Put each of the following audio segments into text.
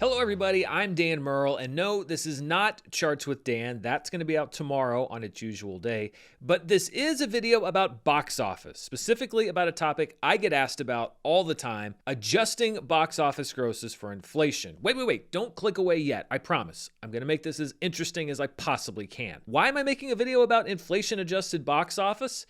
Hello everybody, I'm Dan Murrell, and no, this is not Charts with Dan. That's going to be out tomorrow on its usual day, but this is a video about box office, specifically about a topic I get asked about all the time, adjusting box office grosses for inflation. Wait, don't click away yet, I promise. I'm going to make this as interesting as I possibly can. Why am I making a video about inflation-adjusted box office?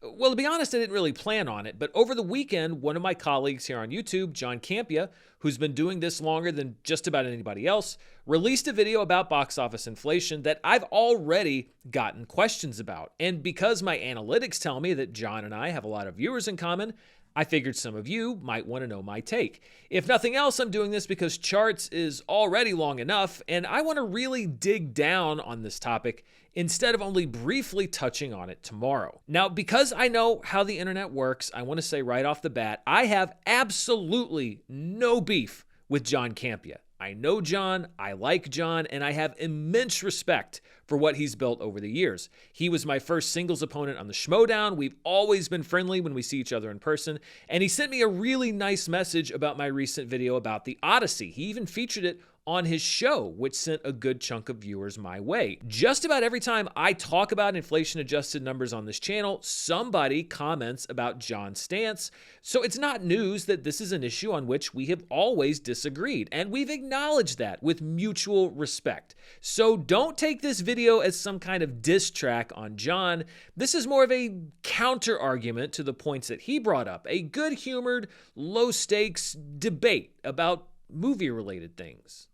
Well, to be honest, I didn't really plan on it, but over the weekend, one of my colleagues here on YouTube, John Campia, who's been doing this longer than just about anybody else, released a video about box office inflation that I've already gotten questions about. And because my analytics tell me that John and I have a lot of viewers in common, I figured some of you might want to know my take. If nothing else, I'm doing this because Charts is already long enough, and I want to really dig down on this topic instead of only briefly touching on it tomorrow. Now, because I know how the internet works, I want to say right off the bat, I have absolutely no beef with John Campia. I know John, I like John, and I have immense respect for what he's built over the years. He was my first singles opponent on the Schmodown. We've always been friendly when we see each other in person, and he sent me a really nice message about my recent video about the Odyssey. He even featured it on his show, which sent a good chunk of viewers my way. Just about every time I talk about inflation-adjusted numbers on this channel, somebody comments about John's stance. So it's not news that this is an issue on which we have always disagreed, and we've acknowledged that with mutual respect. So don't take this video as some kind of diss track on John. This is more of a counter-argument to the points that he brought up, a good-humored, low-stakes debate about movie-related things.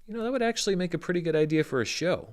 That would actually make a pretty good idea for a show.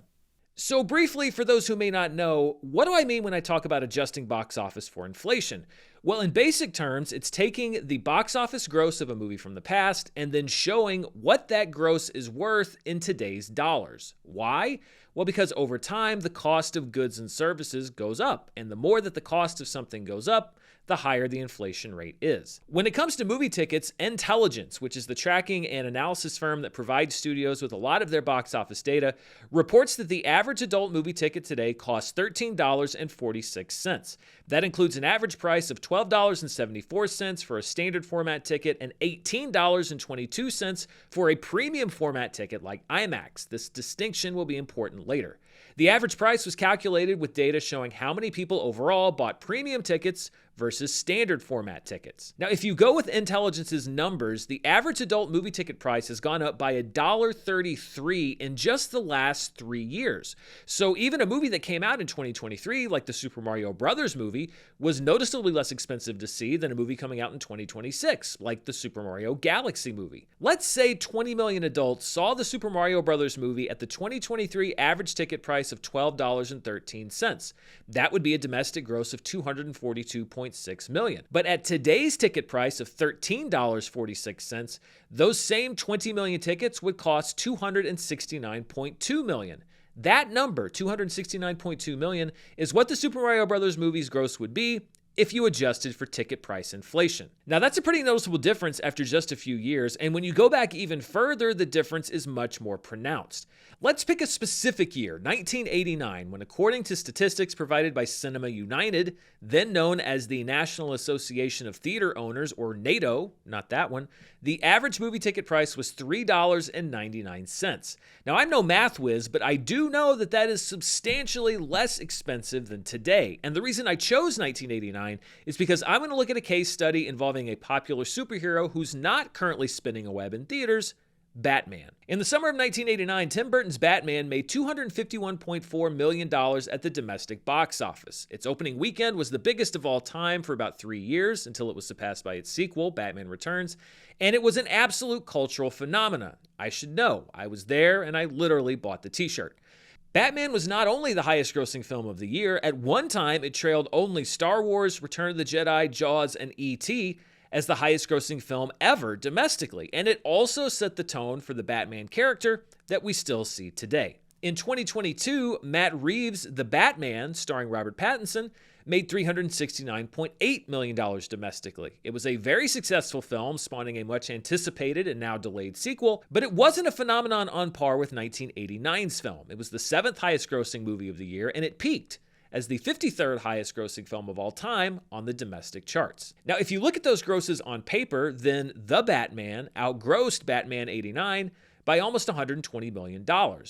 So briefly, for those who may not know, what do I mean when I talk about adjusting box office for inflation? Well, in basic terms, it's taking the box office gross of a movie from the past and then showing what that gross is worth in today's dollars. Why? Well, because over time, the cost of goods and services goes up, and the more that the cost of something goes up, the higher the inflation rate is. When it comes to movie tickets, Intelligence, which is the tracking and analysis firm that provides studios with a lot of their box office data, reports that the average adult movie ticket today costs $13.46. That includes an average price of $12.74 for a standard format ticket and $18.22 for a premium format ticket like IMAX. This distinction will be important later. The average price was calculated with data showing how many people overall bought premium tickets versus standard format tickets. Now, if you go with Intelligence's numbers, the average adult movie ticket price has gone up by $1.33 in just the last 3 years. So even a movie that came out in 2023, like the Super Mario Brothers movie, was noticeably less expensive to see than a movie coming out in 2026, like the Super Mario Galaxy movie. Let's say 20 million adults saw the Super Mario Brothers movie at the 2023 average ticket price of $12.13. That would be a domestic gross of $242.6 million. But at today's ticket price of $13.46, those same 20 million tickets would cost $269.2 million. That number, $269.2 million, is what the Super Mario Brothers movie's gross would be if you adjusted for ticket price inflation. Now, that's a pretty noticeable difference after just a few years, and when you go back even further, the difference is much more pronounced. Let's pick a specific year, 1989, when according to statistics provided by Cinema United, then known as the National Association of Theater Owners, or NATO, not that one, the average movie ticket price was $3.99. Now, I'm no math whiz, but I do know that that is substantially less expensive than today. And the reason I chose 1989 is because I'm going to look at a case study involving a popular superhero who's not currently spinning a web in theaters, Batman. In the summer of 1989, Tim Burton's Batman made $251.4 million at the domestic box office. Its opening weekend was the biggest of all time for about 3 years until it was surpassed by its sequel, Batman Returns, and it was an absolute cultural phenomenon. I should know. I was there and I literally bought the t-shirt. Batman was not only the highest grossing film of the year, at one time it trailed only Star Wars, Return of the Jedi, Jaws, and E.T., as the highest grossing film ever domestically, and it also set the tone for the Batman character that we still see today. In 2022, Matt Reeves' The Batman, starring Robert Pattinson, made $369.8 million domestically. It was a very successful film, spawning a much anticipated and now delayed sequel, but it wasn't a phenomenon on par with 1989's film. It was the 7th highest grossing movie of the year, and it peaked as the 53rd highest grossing film of all time on the domestic charts. Now, if you look at those grosses on paper, then The Batman outgrossed Batman 89 by almost $120 million.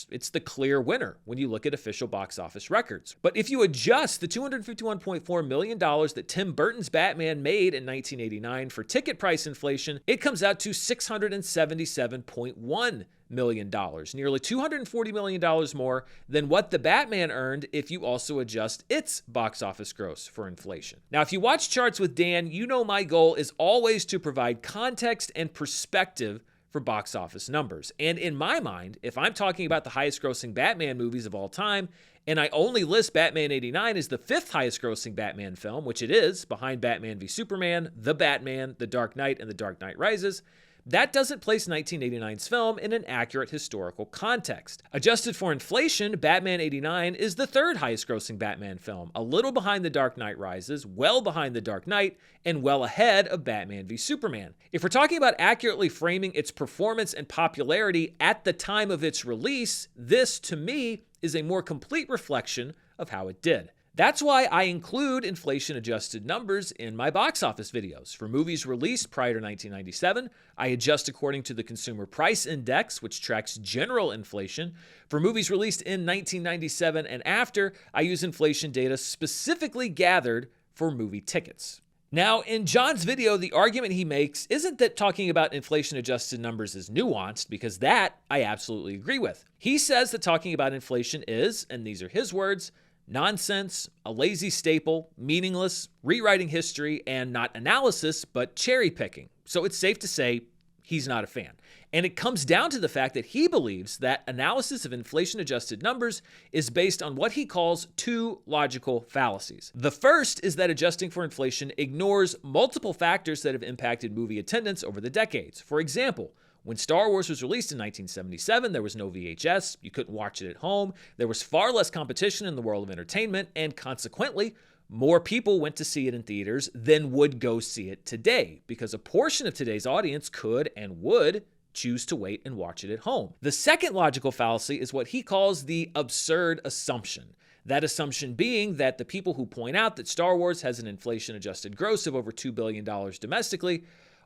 It's the clear winner when you look at official box office records. But if you adjust the $251.4 million that Tim Burton's Batman made in 1989 for ticket price inflation, it comes out to $677.1 million, nearly $240 million more than what The Batman earned if you also adjust its box office gross for inflation. Now, if you watch Charts with Dan, you know my goal is always to provide context and perspective for box office numbers. And in my mind, if I'm talking about the highest grossing Batman movies of all time, and I only list Batman 89 as the 5th highest grossing Batman film, which it is, behind Batman v Superman, The Batman, The Dark Knight, and The Dark Knight Rises, that doesn't place 1989's film in an accurate historical context. Adjusted for inflation, Batman 89 is the 3rd highest grossing Batman film, a little behind The Dark Knight Rises, well behind The Dark Knight, and well ahead of Batman v Superman. If we're talking about accurately framing its performance and popularity at the time of its release, this, to me, is a more complete reflection of how it did. That's why I include inflation-adjusted numbers in my box office videos. For movies released prior to 1997, I adjust according to the Consumer Price Index, which tracks general inflation. For movies released in 1997 and after, I use inflation data specifically gathered for movie tickets. Now, in John's video, the argument he makes isn't that talking about inflation-adjusted numbers is nuanced, because that I absolutely agree with. He says that talking about inflation is, and these are his words, nonsense, a lazy staple, meaningless, rewriting history, and not analysis, but cherry picking. So it's safe to say he's not a fan. And it comes down to the fact that he believes that analysis of inflation-adjusted numbers is based on what he calls 2 logical fallacies. The first is that adjusting for inflation ignores multiple factors that have impacted movie attendance over the decades. For example, when Star Wars was released in 1977, there was no VHS, you couldn't watch it at home, there was far less competition in the world of entertainment, and consequently, more people went to see it in theaters than would go see it today, because a portion of today's audience could and would choose to wait and watch it at home. The second logical fallacy is what he calls the absurd assumption. That assumption being that the people who point out that Star Wars has an inflation-adjusted gross of over $2 billion domestically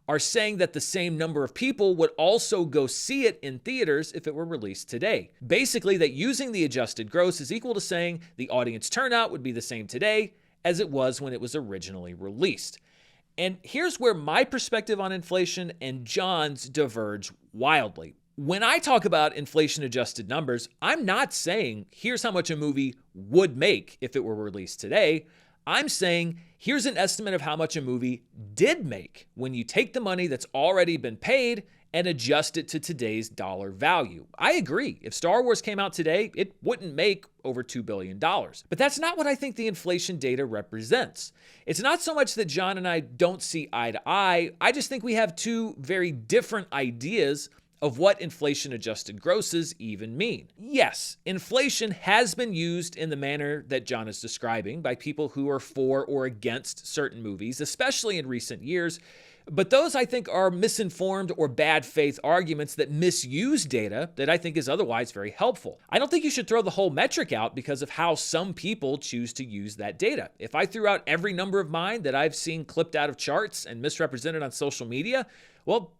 are saying that the same number of people would also go see it in theaters if it were released today. Basically, that using the adjusted gross is equal to saying the audience turnout would be the same today as it was when it was originally released. And here's where my perspective on inflation and John's diverge wildly. When I talk about inflation-adjusted numbers, I'm not saying here's how much a movie would make if it were released today. I'm saying here's an estimate of how much a movie did make when you take the money that's already been paid and adjust it to today's dollar value. I agree. If Star Wars came out today, it wouldn't make over $2 billion. But that's not what I think the inflation data represents. It's not so much that John and I don't see eye to eye. I just think we have 2 very different ideas of what inflation-adjusted grosses even mean. Yes, inflation has been used in the manner that John is describing by people who are for or against certain movies, especially in recent years. But those, I think, are misinformed or bad faith arguments that misuse data that I think is otherwise very helpful. I don't think you should throw the whole metric out because of how some people choose to use that data. If I threw out every number of mine that I've seen clipped out of charts and misrepresented on social media, well,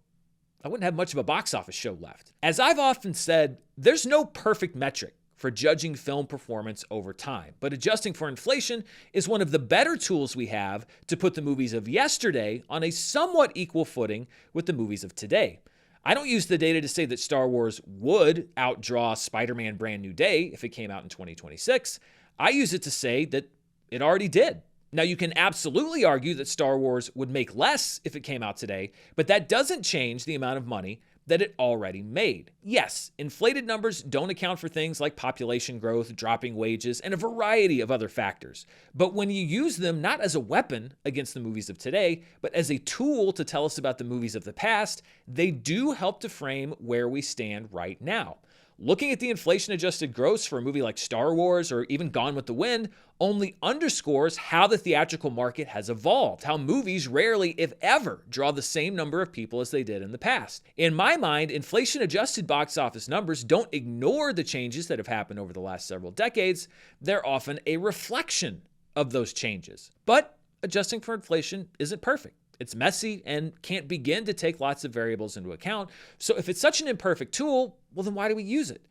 I wouldn't have much of a box office show left. As I've often said, there's no perfect metric for judging film performance over time, but adjusting for inflation is one of the better tools we have to put the movies of yesterday on a somewhat equal footing with the movies of today. I don't use the data to say that Star Wars would outdraw Spider-Man Brand New Day if it came out in 2026. I use it to say that it already did. Now, you can absolutely argue that Star Wars would make less if it came out today, but that doesn't change the amount of money that it already made. Yes, inflated numbers don't account for things like population growth, dropping wages, and a variety of other factors. But when you use them not as a weapon against the movies of today, but as a tool to tell us about the movies of the past, they do help to frame where we stand right now. Looking at the inflation-adjusted gross for a movie like Star Wars or even Gone with the Wind only underscores how the theatrical market has evolved, how movies rarely, if ever, draw the same number of people as they did in the past. In my mind, inflation-adjusted box office numbers don't ignore the changes that have happened over the last several decades. They're often a reflection of those changes. But adjusting for inflation isn't perfect. It's messy and can't begin to take lots of variables into account. So if it's such an imperfect tool, well, then why do we use it?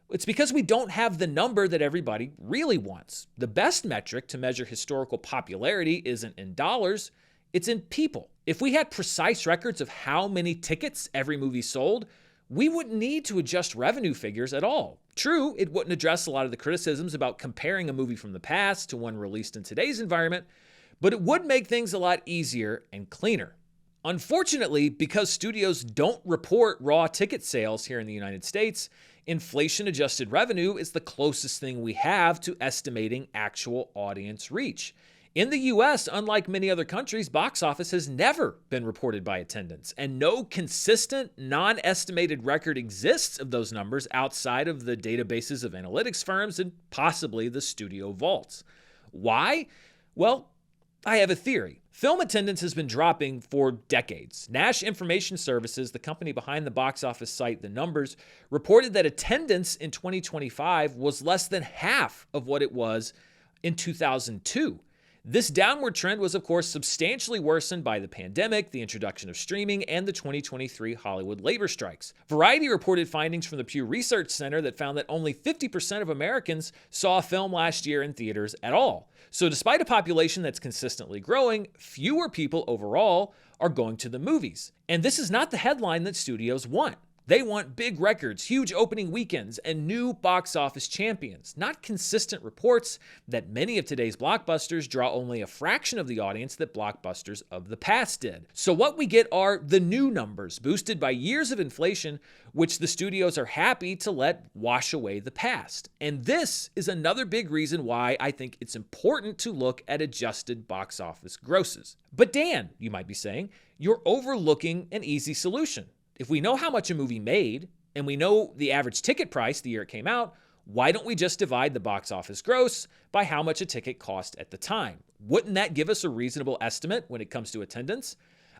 It's because we don't have the number that everybody really wants. The best metric to measure historical popularity isn't in dollars, it's in people. If we had precise records of how many tickets every movie sold, we wouldn't need to adjust revenue figures at all. True, it wouldn't address a lot of the criticisms about comparing a movie from the past to one released in today's environment, but it would make things a lot easier and cleaner. Unfortunately, because studios don't report raw ticket sales here in the United States, inflation-adjusted revenue is the closest thing we have to estimating actual audience reach. In the US, unlike many other countries, box office has never been reported by attendance, and no consistent, non-estimated record exists of those numbers outside of the databases of analytics firms and possibly the studio vaults. Why? Well, I have a theory. Film attendance has been dropping for decades. Nash Information Services, the company behind the box office site The Numbers, reported that attendance in 2025 was less than half of what it was in 2002. This downward trend was, of course, substantially worsened by the pandemic, the introduction of streaming, and the 2023 Hollywood labor strikes. Variety reported findings from the Pew Research Center that found that only 50% of Americans saw a film last year in theaters at all. So despite a population that's consistently growing, fewer people overall are going to the movies. And this is not the headline that studios want. They want big records, huge opening weekends, and new box office champions, not consistent reports that many of today's blockbusters draw only a fraction of the audience that blockbusters of the past did. So what we get are the new numbers, boosted by years of inflation, which the studios are happy to let wash away the past. And this is another big reason why I think it's important to look at adjusted box office grosses. But Dan, you might be saying, you're overlooking an easy solution. If we know how much a movie made, and we know the average ticket price the year it came out, why don't we just divide the box office gross by how much a ticket cost at the time? Wouldn't that give us a reasonable estimate when it comes to attendance?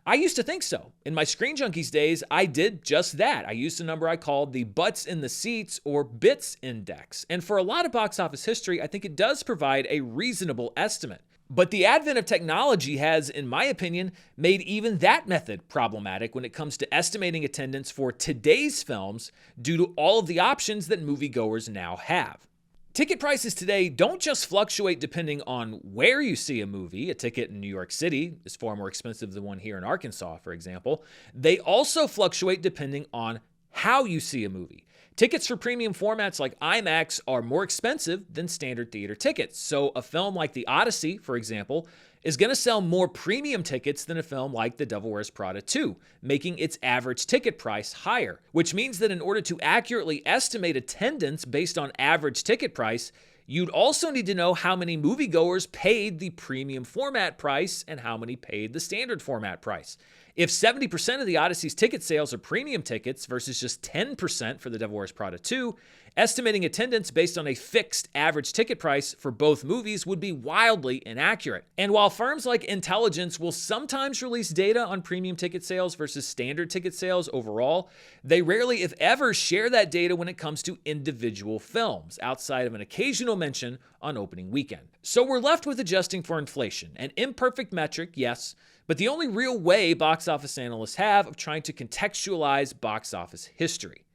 I used to think so. In my Screen Junkies days, I did just that. I used a number I called the butts in the seats or bits index. And for a lot of box office history, I think it does provide a reasonable estimate. But the advent of technology has, in my opinion, made even that method problematic when it comes to estimating attendance for today's films due to all of the options that moviegoers now have. Ticket prices today don't just fluctuate depending on where you see a movie. A ticket in New York City is far more expensive than one here in Arkansas, for example. They also fluctuate depending on how you see a movie. Tickets for premium formats like IMAX are more expensive than standard theater tickets. So a film like The Odyssey, for example, is going to sell more premium tickets than a film like The Devil Wears Prada 2, making its average ticket price higher, which means that in order to accurately estimate attendance based on average ticket price, you'd also need to know how many moviegoers paid the premium format price and how many paid the standard format price. If 70% of the Odyssey's ticket sales are premium tickets versus just 10% for The Devil Wears Prada 2, estimating attendance based on a fixed average ticket price for both movies would be wildly inaccurate. And while firms like Intelligence will sometimes release data on premium ticket sales versus standard ticket sales overall, they rarely, if ever, share that data when it comes to individual films, outside of an occasional mention on opening weekend. So we're left with adjusting for inflation, an imperfect metric, yes, but the only real way box office analysts have of trying to contextualize box office history.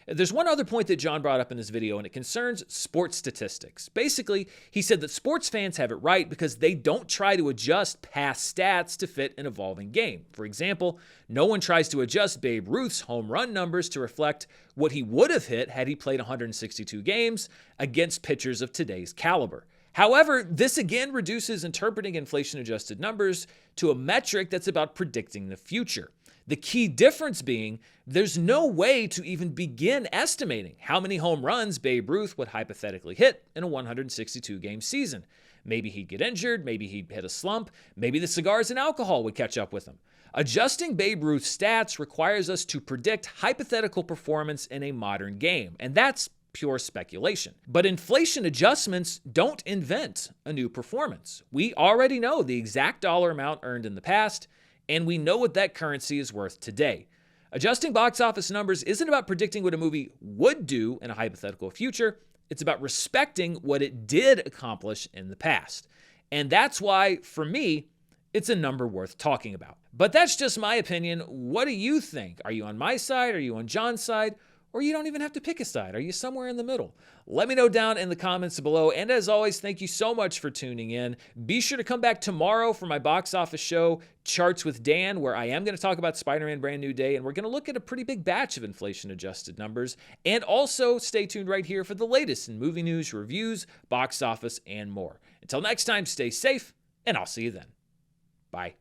There's one other point that John brought up in this video, and it concerns sports statistics. Basically, he said that sports fans have it right because they don't try to adjust past stats to fit an evolving game. For example, no one tries to adjust Babe Ruth's home run numbers to reflect what he would have hit had he played 162 games against pitchers of today's caliber. However, this again reduces interpreting inflation-adjusted numbers to a metric that's about predicting the future. The key difference being there's no way to even begin estimating how many home runs Babe Ruth would hypothetically hit in a 162-game season. Maybe he'd get injured, maybe he'd hit a slump, maybe the cigars and alcohol would catch up with him. Adjusting Babe Ruth's stats requires us to predict hypothetical performance in a modern game, and that's pure speculation. But inflation adjustments don't invent a new performance. We already know the exact dollar amount earned in the past, and we know what that currency is worth today. Adjusting box office numbers isn't about predicting what a movie would do in a hypothetical future. It's about respecting what it did accomplish in the past. And that's why, for me, it's a number worth talking about. But that's just my opinion. What do you think? Are you on my side? Are you on John's side? Or you don't even have to pick a side. Are you somewhere in the middle? Let me know down in the comments below. And as always, thank you so much for tuning in. Be sure to come back tomorrow for my box office show, Charts with Dan, where I am going to talk about Spider-Man Brand New Day, and we're going to look at a pretty big batch of inflation-adjusted numbers. And also, stay tuned right here for the latest in movie news, reviews, box office, and more. Until next time, stay safe, and I'll see you then. Bye.